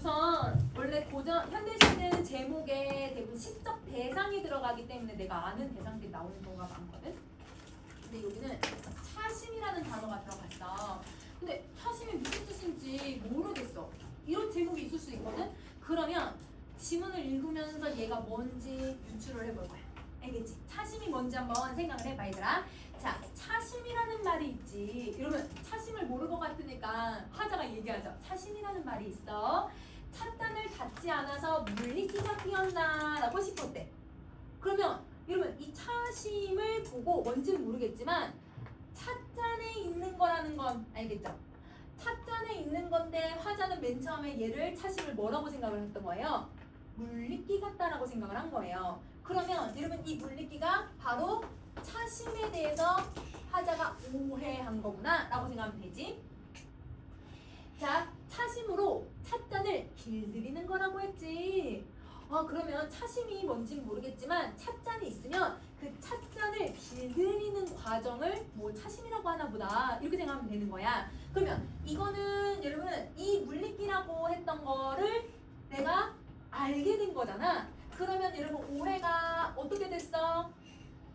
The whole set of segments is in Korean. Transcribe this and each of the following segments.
우선 원래 고전 현대시는 제목에 대부분 시적 대상이 들어가기 때문에 내가 아는 대상들이 나오는 경우가 많거든. 근데 여기는 차심이라는 단어가 들어갔어. 근데 차심이 무슨 뜻인지 모르겠어. 이런 제목이 있을 수 있거든. 그러면 지문을 읽으면서 얘가 뭔지 유추를 해볼 거야. 알겠지? 차심이 뭔지 한번 생각을 해봐 얘들아. 자, 차심이라는 말이 있지. 이러면 차심을 모를 것 같으니까 화자가 얘기하죠. 차심이라는 말이 있어. 찻잔을 닫지 않아서 물리기가 끼었나 라고 싶었대. 그러면 이러면 이 차심을 보고 뭔지는 모르겠지만 찻잔에 있는 거라는 건 알겠죠? 찻잔에 있는 건데 화자는 맨 처음에 얘를 차심을 뭐라고 생각을 했던 거예요? 물리기 같다라고 생각을 한 거예요. 그러면 여러분 이 물리기가 바로 차심에 대해서 화자가 오해한 거구나 라고 생각하면 되지. 자, 차심으로 찻잔을 길들이는 거라고 했지. 그러면 차심이 뭔지는 모르겠지만 찻잔이 있으면 그 찻잔을 길들이는 과정을 뭐 차심이라고 하나 보다 이렇게 생각하면 되는 거야. 그러면 이거는 여러분 이 물리기라고 했던 거를 내가 알게 된 거잖아. 그러면 여러분 오해가 어떻게 됐어?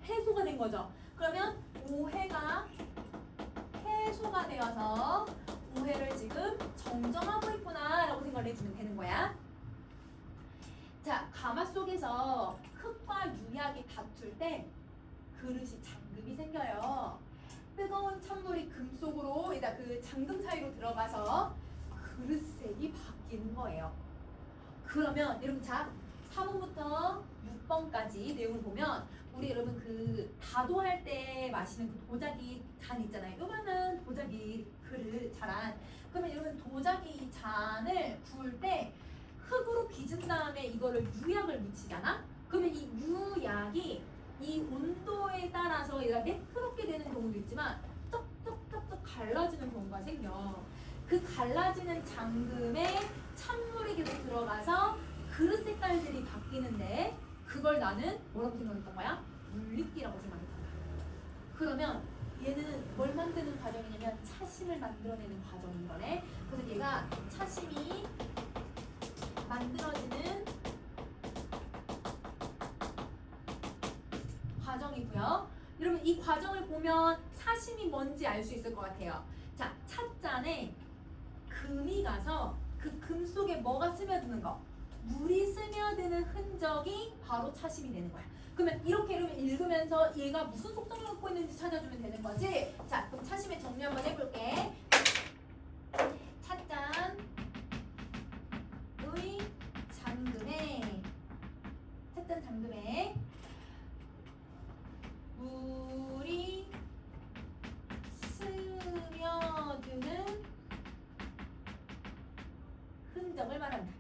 해소가 된 거죠. 그러면 오해가 해소가 되어서 오해를 지금 정정하고 있구나 라고 생각을 해주면 되는 거야. 자, 가마 속에서 흙과 유약이 다툴 때 그릇이 잠금이 생겨요. 뜨거운 찬물이 금 속으로 그 잠금 사이로 들어가서 그릇색이 바뀌는 거예요. 그러면 여러분 자 4번부터 6번까지 내용을 보면 우리 여러분 그 다도할 때 마시는 그 도자기 잔 있잖아요. 요만한 도자기 그릇 자란. 그러면 여러분 도자기 잔을 구울 때 흙으로 빚은 다음에 이거를 유약을 묻히잖아. 그러면 이 유약이 이 온도에 따라서 얘가 매끄럽게 되는 경우도 있지만 쩍쩍쩍쩍 갈라지는 경우가 생겨. 그 갈라지는 잠금에 찬물이 계속 들어가서 그릇 색깔들이 바뀌는데 그걸 나는 뭐라고 생각했던 거야? 물리기라고 생각했던 거야. 그러면 얘는 뭘 만드는 과정이냐면 차심을 만들어내는 과정인 거네. 그래서 얘가 차심이 만들어지는 과정이고요. 여러분 이 과정을 보면 차심이 뭔지 알 수 있을 것 같아요. 자, 찻잔에 금이 가서 그 금 속에 뭐가 스며드는 거? 물이 스며드는 흔적이 바로 차심이 되는 거야. 그러면 이렇게 읽으면서 얘가 무슨 속성을 갖고 있는지 찾아주면 되는 거지. 자, 그럼 차심의 정리 한번 해볼게. 찻잔의 잠금에 찻잔 잠금에 물이 스며드는 흔적을 말한다.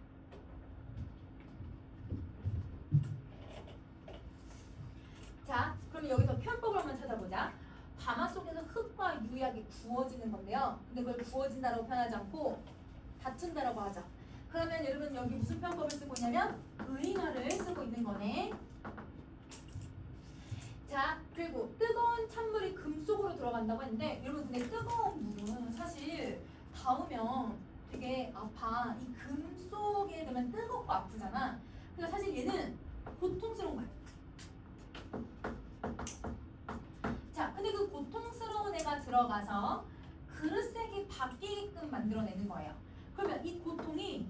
자, 그럼 여기서 표현법을 한번 찾아보자. 가마 속에서 흙과 유약이 구워지는 건데요. 근데 그걸 구워진다라고 표현하지 않고 다툰다라고 하죠. 그러면 여러분 여기 무슨 표현법을 쓰고 있냐면 의인화를 쓰고 있는 거네. 자, 그리고 뜨거운 찬물이 금 속으로 들어간다고 했는데 여러분 근데 뜨거운 물은 사실 닿으면 되게 아파. 이 금 속에 되면 뜨겁고 아프잖아. 그러니까 사실 얘는 고통스러운 거야. 자, 근데 그 고통스러운 애가 들어가서 그릇색이 바뀌게끔 만들어내는 거예요. 그러면 이 고통이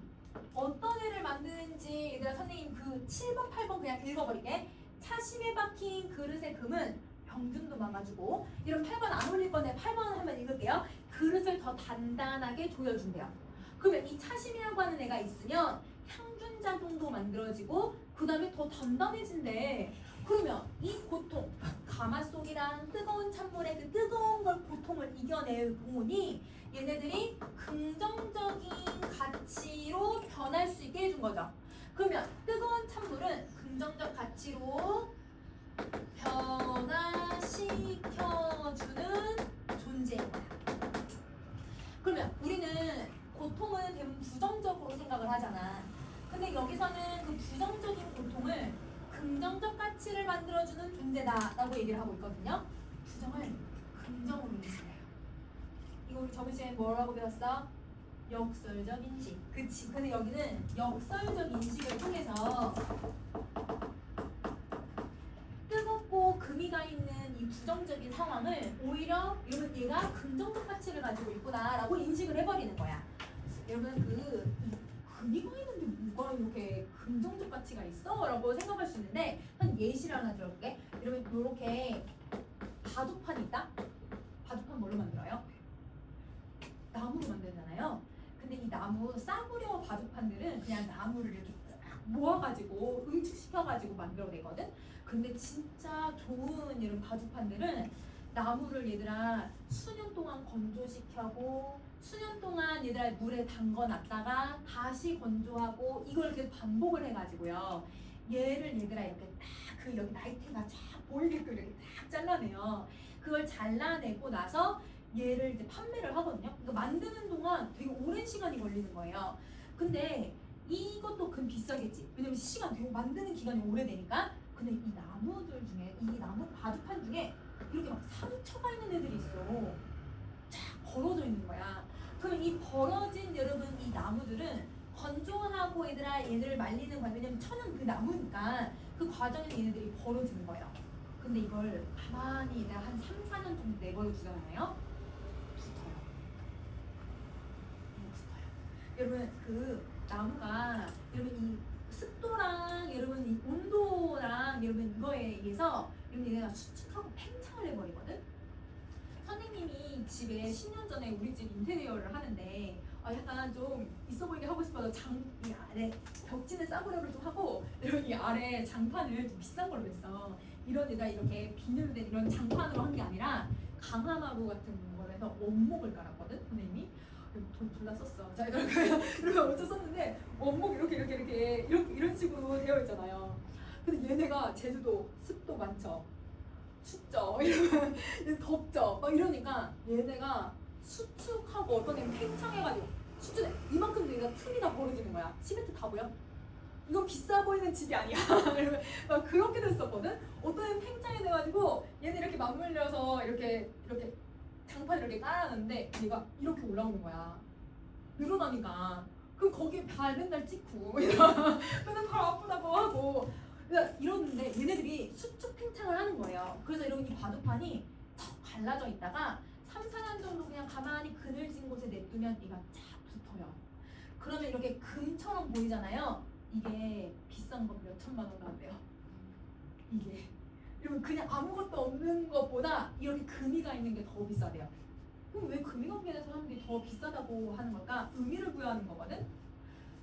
어떤 애를 만드는지 얘들아 선생님 그 7번, 8번 그냥 읽어버리게. 차심에 박힌 그릇의 금은 병균도 막아주고 이런 8번 안 올릴 건데 8번 한번 읽을게요. 그릇을 더 단단하게 조여준대요. 그러면 이 차심이라고 하는 애가 있으면 향균 작용도 만들어지고 그 다음에 더 단단해진대. 그러면 이 고통, 가마속이랑 뜨거운 찬물의 그 뜨거운 걸 고통을 이겨내보니 얘네들이 긍정적인 가치로 변할 수 있게 해준 거죠. 그러면 뜨거운 찬물은 긍정적 가치로 변화시켜주는 존재인 거야. 그러면 우리는 고통은 대부분 부정적으로 생각을 하잖아. 근데 여기서는 그 부정적인 고통을 긍정적 가치를 만들어주는 존재다라고 얘기를 하고 있거든요. 부정을 긍정으로 인식해요. 이거 우리 저번 시간에 뭐라고 배웠어? 역설적 인식. 그치. 근데 여기는 역설적 인식을 통해서 뜨겁고 금이 가 있는 이 부정적인 상황을 오히려 여러분 얘가 긍정적 가치를 가지고 있구나라고 인식을 해버리는 거야. 여러분 금이 가 있는데 뭐가 이렇게 긍정적 가치가 있어? 라고 생각할 수 있는데 한 예시를 하나 들어볼게. 여러분 이렇게 바둑판이 있다? 바둑판 뭘로 만들어요? 나무로 만들잖아요. 근데 이 나무 싸구려 바둑판들은 그냥 나무를 이렇게 모아가지고 응축시켜가지고 만들어내거든. 근데 진짜 좋은 이런 바둑판들은 나무를 얘들아 수년 동안 건조시켜고 수년 동안 얘들아 물에 담궈놨다가 다시 건조하고 이걸 계속 반복을 해가지고요. 얘를 얘들아 이렇게 딱 그 여기 나이테가 쫙 보이게끔 이렇게 딱 잘라내요. 그걸 잘라내고 나서 얘를 이제 판매를 하거든요. 그러니까 만드는 동안 되게 오랜 시간이 걸리는 거예요. 근데 이것도 금 비싸겠지. 왜냐면 시간 되게 만드는 기간이 오래되니까. 근데 이 나무들 중에 이 나무 바둑판 중에 이렇게 막 상처가 있는 애들이 있어. 쫙 벌어져 있는 거야. 그럼 이 벌어진 여러분 이 나무들은 건조하고 얘들을 말리는 과정, 왜냐면 천연 그 나무니까 그 과정에서 얘네들이 벌어지는 거예요. 근데 이걸 가만히 얘들 한 3, 4년 정도 내버려 두잖아요. 붙어요. 여러분 그 나무가 여러분 이 습도랑 여러분 이 온도랑 여러분 이거에 의해서 여러분 얘네가 수축하고 팽창을 해버리거든. 선생님이 집에 10년 전에 우리 집 인테리어를 하는데 약간 좀 있어 보이게 하고 싶어서 이 아래 벽지는 싸구려를 좀 하고 이런 이 아래 장판을 좀 비싼 걸로 했어. 이런 데다 이렇게 비늘된 이런 장판으로 한 게 아니라 강화마루 같은 거에서 원목을 깔았거든 선생님이. 돈 졸라 썼어. 자 이렇게 엄청 썼는데 원목 이렇게 이런 식으로 되어 있잖아요. 근데 얘네가 제주도 습도 많죠. 춥죠. 이러면 덥죠. 막 이러니까 얘네가 수축하고 어떤 애는 팽창해가지고 수축해 이만큼 얘가 틈이 다 벌어지는 거야. 시멘트 다 보여? 이건 비싸 보이는 집이 아니야. 막 그렇게 됐었거든. 어떤 애는 팽창이 돼가지고 얘네 이렇게 맞물려서 이렇게 장판을 이렇게 깔아놨는데 얘가 이렇게 올라오는 거야. 늘어나니까. 그럼 거기에 발 맨날 찍고 맨날 발 아프다고 하고 이러는데 얘네들이 수축 팽창을 하는 거예요. 그래서 이런 이 바둑판이 턱 갈라져 있다가 3, 4년 정도 그냥 가만히 그늘진 곳에 냅두면 얘가 쫙 붙어요. 그러면 이렇게 금처럼 보이잖아요. 이게 비싼 거 몇 천만 원 나온대요. 이게 여러분 그냥 아무것도 없는 것보다 이렇게 금이가 있는 게 더 비싸대요. 그럼 왜 금이가 있는 사람들이 더 비싸다고 하는 걸까? 의미를 부여하는 거거든.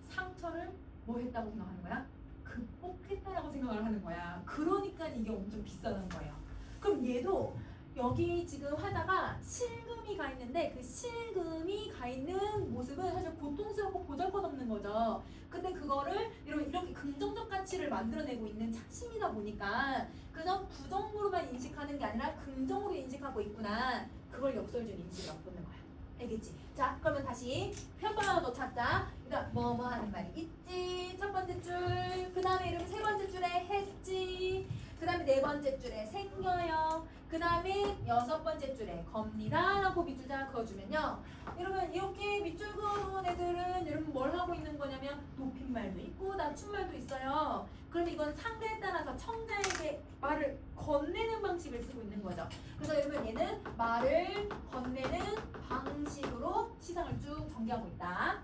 상처를 뭐 했다고 생각하는 거야? 극복했다라고 생각을 하는 거야. 그러니까 이게 엄청 비싸다는 거예요. 그럼 얘도 여기 지금 화자가 실금이 가 있는데 그 실금이 가 있는 모습은 사실 고통스럽고 보잘것없는 거죠. 근데 그거를 이렇게 긍정적 가치를 만들어내고 있는 차심이다 보니까 그냥 부정으로만 인식하는 게 아니라 긍정으로 인식하고 있구나. 그걸 역설적 인식을 엿보는 거야. 알겠지? 자, 그러면 다시 편법 하나 더 찾자. 일단 뭐뭐 하는 말이 있지. 첫 번째 줄. 그 다음에 이름 세 번째 줄에 했지. 그 다음에 네 번째 줄에 생겨요. 그 다음에 여섯 번째 줄에 겁니다 라고 밑줄자 그어주면요. 여러분 이렇게 밑줄 그어놓은 애들은 여러분 뭘 하고 있는 거냐면 높임말도 있고 낮춤말도 있어요. 그런데 이건 상대에 따라서 청자에게 말을 건네는 방식을 쓰고 있는 거죠. 그래서 여러분 얘는 말을 건네는 방식으로 시상을 쭉 전개하고 있다.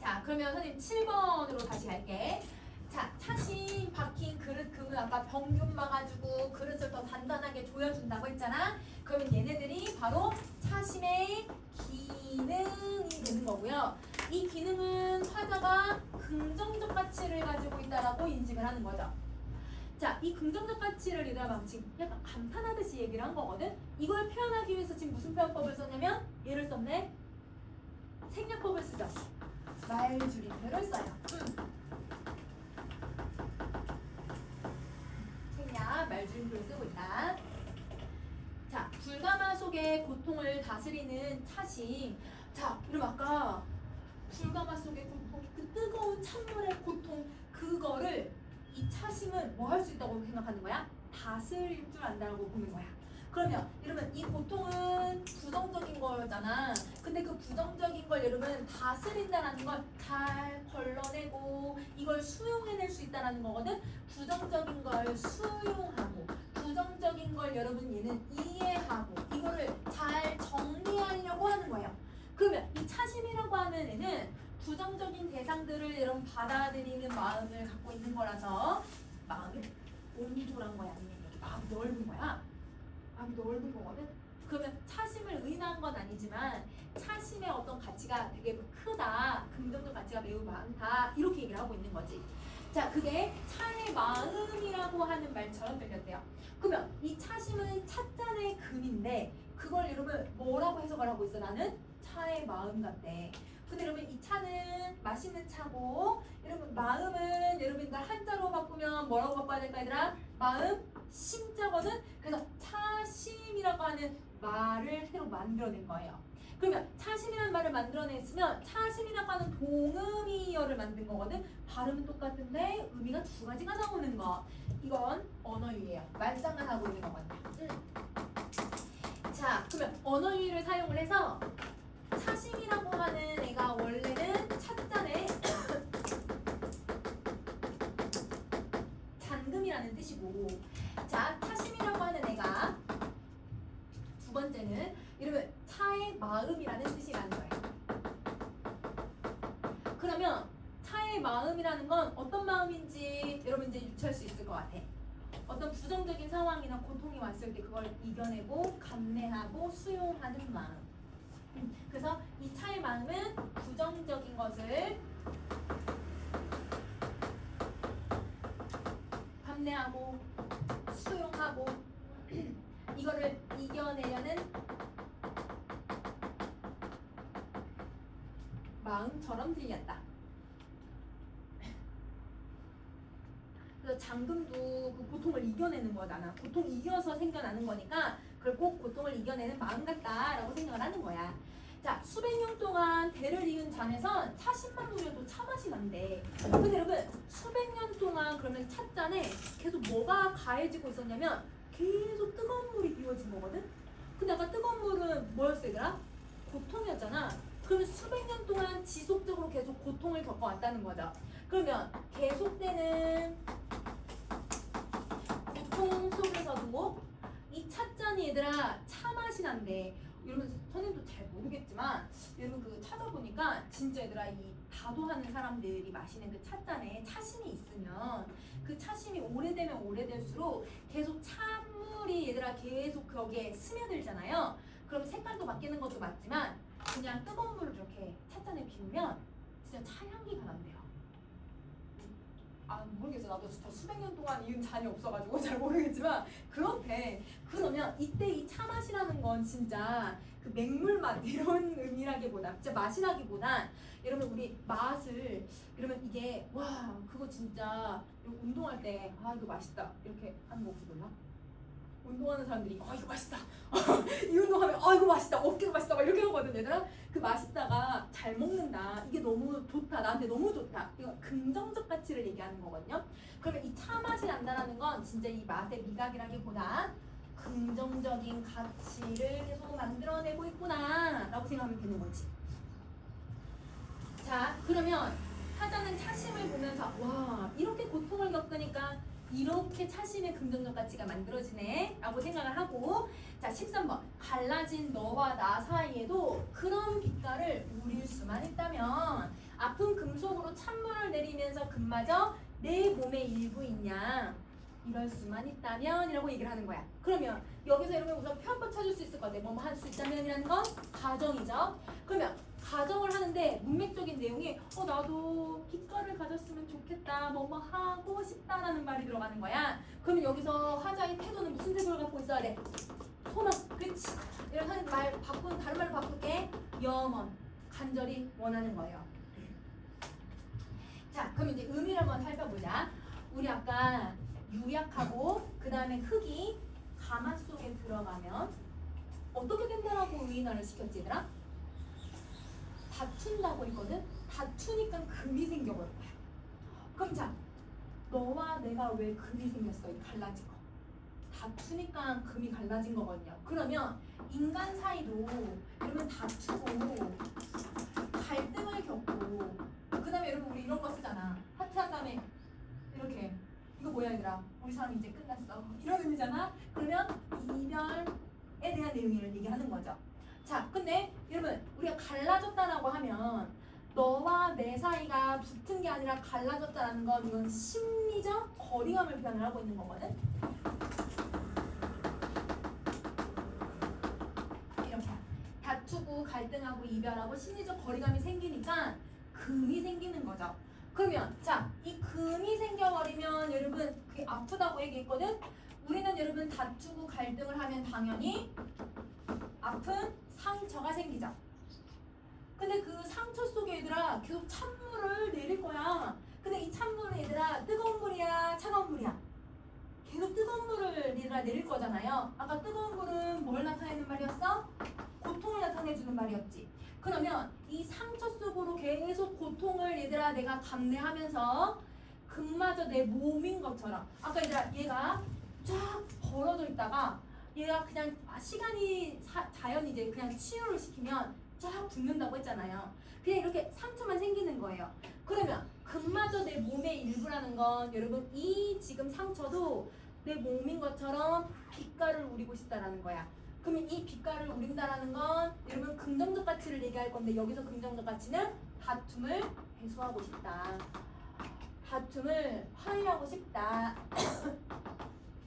자, 그러면 선생님 7번으로 다시 갈게. 자, 차심 박힌 그릇 금은 아까 병균 막아주고 그릇을 더 단단하게 조여준다고 했잖아. 그러면 얘네들이 바로 차심의 기능이 되는 거고요. 이 기능은 화자가 긍정적 가치를 가지고 있다라고 인식을 하는 거죠. 자, 이 긍정적 가치를 얘들아 지금 약간 감탄하듯이 얘기를 한 거거든. 이걸 표현하기 위해서 지금 무슨 표현법을 썼냐면 얘를 썼네. 생략법을 쓰죠. 말줄임표를 써요. 말줄임표를 쓰고 있다. 자, 불가마 속의 고통을 다스리는 차심. 자, 그럼 아까 불가마 속의 고통, 그 뜨거운 찬물의 고통, 그거를 이 차심은 뭐 할 수 있다고 생각하는 거야? 다스릴 줄 안다고 보는 거야. 그러면 여러분 이 고통은 부정적인 거잖아. 근데 그 부정적인 걸 여러분 다스린다라는 걸 잘 걸러내고 이걸 수용해낼 수 있다라는 거거든. 부정적인 걸 수용하고 부정적인 걸 여러분 얘는 이해하고 이거를 잘 정리하려고 하는 거예요. 그러면 이 차심이라고 하는 애는 부정적인 대상들을 여러분 받아들이는 마음을 갖고 있는 거라서 마음이 온졸한 거야. 아니면 마음이 넓은 거야. 마음이 넓은 거거든. 그러면 차심을 의인한 건 아니지만 차심의 어떤 가치가 되게 크다. 긍정적 가치가 매우 많다. 이렇게 얘기를 하고 있는 거지. 자, 그게 차의 마음이라고 하는 말처럼 들렸대요. 그러면 이 차심은 찻잔의 금인데 그걸 여러분 뭐라고 해석을 하고 있어? 나는 차의 마음 같대. 근데 여러분 이 차는 맛있는 차고 여러분 마음은 여러분 이걸 한자로 바꾸면 뭐라고 바꿔야 될까 얘들아? 마음 심자거든. 그래서 차심이라고 하는 말을 새로 만들어낸 거예요. 그러면 차심이라는 말을 만들어냈으면 차심이라고 하는 동음이어를 만든 거거든. 발음은 똑같은데 의미가 두 가지가 나오는 거. 이건 언어유예요. 말장난 하고 있는 거거든요. 자, 그러면 언어유예를 사용을 해서 차심이라고 하는 애가 원래는 찻잔에 잔금이라는 뜻이고, 자, 차심이라고 하는 애가 두 번째는 여러분 차의 마음이라는 뜻이라는 거예요. 그러면 차의 마음이라는 건 어떤 마음인지 여러분 이제 유추할 수 있을 것 같아. 어떤 부정적인 상황이나 고통이 왔을 때 그걸 이겨내고 감내하고 수용하는 마음. 그래서 이 차의 마음은 부정적인 것을 감내하고 수용하고 이거를 이겨내려는 마음처럼 들렸다. 그래서 장금도 그 고통을 이겨내는 거잖아. 고통 이겨서 생겨나는 거니까 그걸 꼭 고통을 이겨내는 마음 같다라고 생각을 하는 거야. 자, 수백 년 동안 대를 이은 잔에선 차심만 우려도 차맛이 난대. 근데 여러분 수백 년 동안 그러면 찻잔에 계속 뭐가 가해지고 있었냐면 계속 뜨거운 물이 비워진 거거든. 근데 아까 뜨거운 물은 뭐였어 얘들아? 고통이었잖아. 그러면 수백 년 동안 지속적으로 계속 고통을 겪어왔다는 거죠. 그러면 계속되는 고통 속에서도 이 찻잔이 얘들아 차맛이 난대. 여러분 선생님도 잘 모르겠지만 여러분 그 찾아보니까 진짜 얘들아 이 다도하는 사람들이 마시는 그 찻잔에 차심이 있으면 그 차심이 오래되면 오래될수록 계속 찬물이 얘들아 계속 거기에 스며들잖아요. 그럼 색깔도 바뀌는 것도 맞지만 그냥 뜨거운 물을 이렇게 찻잔에 비우면 진짜 차향기가 난대요. 아 모르겠어. 나도 진짜 수백 년 동안 이은 잔이 없어가지고 잘 모르겠지만 그렇대. 그러면 이때 이 차맛이라는 건 진짜 그 맹물 맛 이런 의미라기보다 진짜 맛이라기보단 여러분 우리 맛을 여러분 이게 와 그거 진짜 운동할 때 아 이거 맛있다 이렇게 하는 거 혹시 몰라? 운동하는 사람들이 이거 맛있다 이 운동하면 이거 맛있다 어깨가 맛있다 막 이렇게 하거든 얘들아. 그 맛있다가 잘 먹는다 이게 너무 좋다 나한테 너무 좋다 이거 긍정적 가치를 얘기하는 거거든요. 그러면 이 차 맛이 난다는 건 진짜 이 맛의 미각이라기보다 긍정적인 가치를 계속 만들어내고 있구나 라고 생각하면 되는 거지. 자 그러면 타자는 차심을 보면서 와 이렇게 고통을 겪으니까 이렇게 차심의 긍정적 가치가 만들어지네 라고 생각을 하고, 자 13번 갈라진 너와 나 사이에도 그런 빛깔을 우릴 수만 있다면 아픈 금속으로 찬물을 내리면서 금마저 내 몸의 일부이냐 이럴 수만 있다면 이라고 얘기를 하는 거야. 그러면 여기서 여러분 우선 표 한번 찾을 수 있을 것 같아요. 뭐 할 수 있다면 이라는 건 가정이죠. 그러면 가정을 하는데 문맥적인 내용이 나도 빛깔을 가졌으면 좋겠다 뭐뭐 하고 싶다라는 말이 들어가는 거야. 그러면 여기서 화자의 태도는 무슨 태도를 갖고 있어야 돼? 소망. 그치. 이런 말 다른 말로 바꿀게. 염원. 간절히 원하는 거예요. 자 그럼 이제 의미를 한번 살펴보자. 우리 아까 유약하고 그 다음에 흙이 가마 속에 들어가면 어떻게 된다라고 의인화를 시켰지 얘들아? 다툰다고 했거든? 다투니까 금이 생겨버린 거야. 그럼 자 너와 내가 왜 금이 생겼어? 이 갈라진 거 다투니까 금이 갈라진 거거든요. 그러면 인간 사이도 여러분 다투고 갈등을 겪고 그 다음에 여러분 우리 이런 거 쓰잖아. 하트한 다음에 이렇게 이거 뭐야 얘들아 우리 사람 이제 끝났어 이런 의미잖아. 그러면 이별에 대한 내용을 얘기하는 거죠. 자 근데 여러분 우리가 갈라졌다라고 하면 너와 내 사이가 붙은 게 아니라 갈라졌다라는 건 이건 심리적 거리감을 표현을 하고 있는 거거든. 이렇게 다투고 갈등하고 이별하고 심리적 거리감이 생기니까 금이 생기는 거죠. 그러면 자 이 금이 생겨버리면 여러분 그게 아프다고 얘기했거든. 우리는 여러분 다투고 갈등을 하면 당연히 아픈 상처가 생기죠. 근데 그 상처 속에 얘들아 계속 찬물을 내릴 거야. 근데 이 찬물은 얘들아 뜨거운 물이야 차가운 물이야? 계속 뜨거운 물을 얘들아 내릴 거잖아요. 아까 뜨거운 물은 뭘 나타내는 말이었어? 고통을 나타내주는 말이었지. 그러면 이 상처 속으로 계속 고통을 얘들아 내가 감내하면서 금마저 내 몸인 것처럼 아까 얘들아 얘가 쫙 벌어져 있다가 얘가 그냥 시간이 자연히 이제 그냥 치유를 시키면 쫙 붓는다고 했잖아요. 그냥 이렇게 상처만 생기는 거예요. 그러면 금마저 내 몸의 일부라는 건 여러분 이 지금 상처도 내 몸인 것처럼 빛깔을 우리고 싶다라는 거야. 그러면 이 빛깔을 우린다라는 건 여러분 긍정적 가치를 얘기할 건데 여기서 긍정적 가치는 다툼을 해소하고 싶다. 다툼을 화해하고 싶다.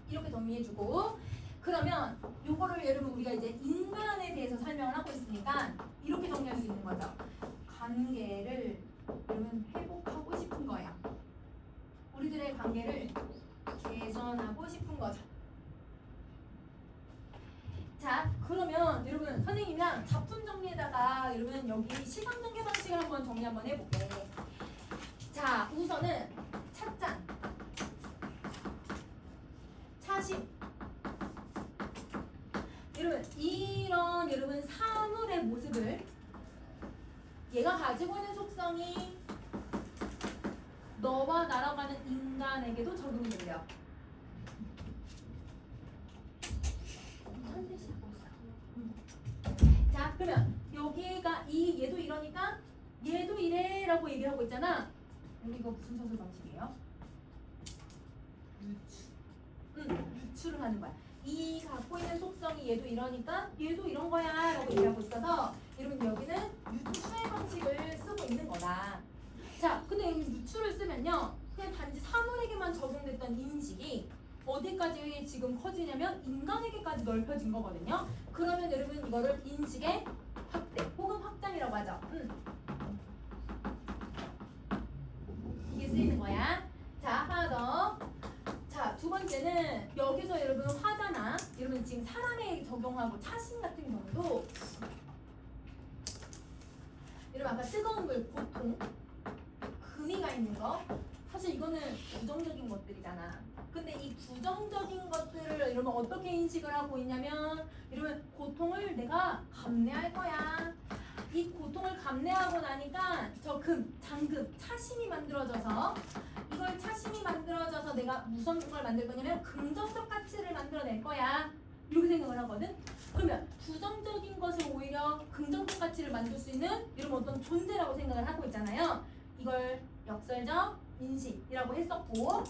이렇게 정리해주고 그러면 요거를 여러분 우리가 이제 인간에 대해서 설명을 하고 있으니까 이렇게 정리할 수 있는 거죠. 관계를 여러분 회복하고 싶은 거야. 우리들의 관계를 개선하고 싶은 거죠. 자 그러면 여러분 선생님이랑 작품 정리에다가 여러분 여기 시상 전개 방식을 한번 정리 한번 해볼게. 자 우선은 찻잔, 차심. 여러분 이런 여러분 사물의 모습을 얘가 가지고 있는 속성이 너와 나라고 하는 인간에게도 적용이 돼요. 자 그러면 여기가 얘도 이러니까 얘도 이래라고 얘기를 하고 있잖아. 우리 이거 무슨 서술 방식이에요? 유추를 하는 거야. 이 갖고 있는 속성이 얘도 이러니까 얘도 이런 거야 라고 얘기하고 있어서 여러분 여기는 유추의 방식을 쓰고 있는 거다. 자 근데 여러분 유추를 쓰면요 그냥 단지 사물에게만 적용됐던 인식이 어디까지 지금 커지냐면 인간에게까지 넓혀진 거거든요. 그러면 여러분 이거를 인식의 확대 혹은 확장이라고 하죠. 이게 쓰이는 거야. 자 하나 더. 자, 두 번째는 여기서 여러분 화자나 여러분 지금 사람에 적용하고 차심 같은 경우도 여러분 아까 뜨거운 물, 고통, 금이가 있는 거 사실 이거는 부정적인 것들이잖아. 근데 이 부정적인 것들을 여러분 어떻게 인식을 하고 있냐면 여러분 고통을 내가 감내할 거야. 이 고통을 감내하고 나니까 저 금, 장금, 차심이 만들어져서 이걸 차심이 만들어져서 내가 무슨 걸 만들 거냐면 긍정적 가치를 만들어낼 거야. 이렇게 생각을 하거든. 그러면 부정적인 것을 오히려 긍정적 가치를 만들 수 있는 이런 어떤 존재라고 생각을 하고 있잖아요. 이걸 역설적 인식이라고 했었고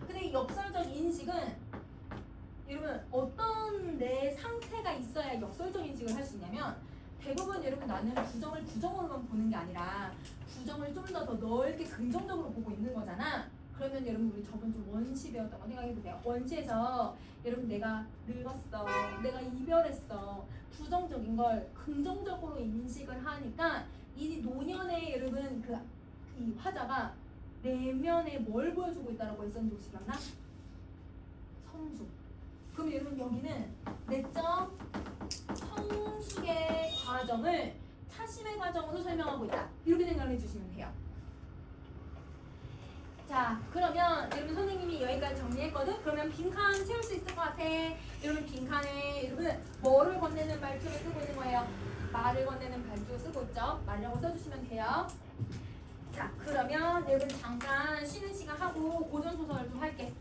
근데 이 역설적 인식은 여러분 어떤 내 상태가 있어야 역설적 인식을 할 수 있냐면 대부분 여러분 나는 부정을 부정으로만 보는 게 아니라 부정을 좀 더 넓게 긍정적으로 보고 있는 거잖아. 그러면 여러분 우리 저번 주 원시 배웠던 거 생각해보세요. 원시에서 여러분 내가 늙었어, 내가 이별했어, 부정적인 걸 긍정적으로 인식을 하니까 이 노년에 여러분 이 화자가 내면에 뭘 보여주고 있다라고 했었는지 혹시 기억나? 성숙. 그럼 여러분 여기는 내적 성숙의 과정을 차심의 과정으로 설명하고 있다. 이렇게 생각을 해주시면 돼요. 자 그러면 여러분 선생님이 여기까지 정리했거든? 그러면 빈칸 채울 수 있을 것 같아. 여러분 빈칸에 여러분 뭐를 건네는 말투를 쓰고 있는 거예요. 말을 건네는 말투 쓰고 있죠. 말이라고 써주시면 돼요. 자, 그러면 여러분 잠깐 쉬는 시간 하고 고전 소설을 좀 할게.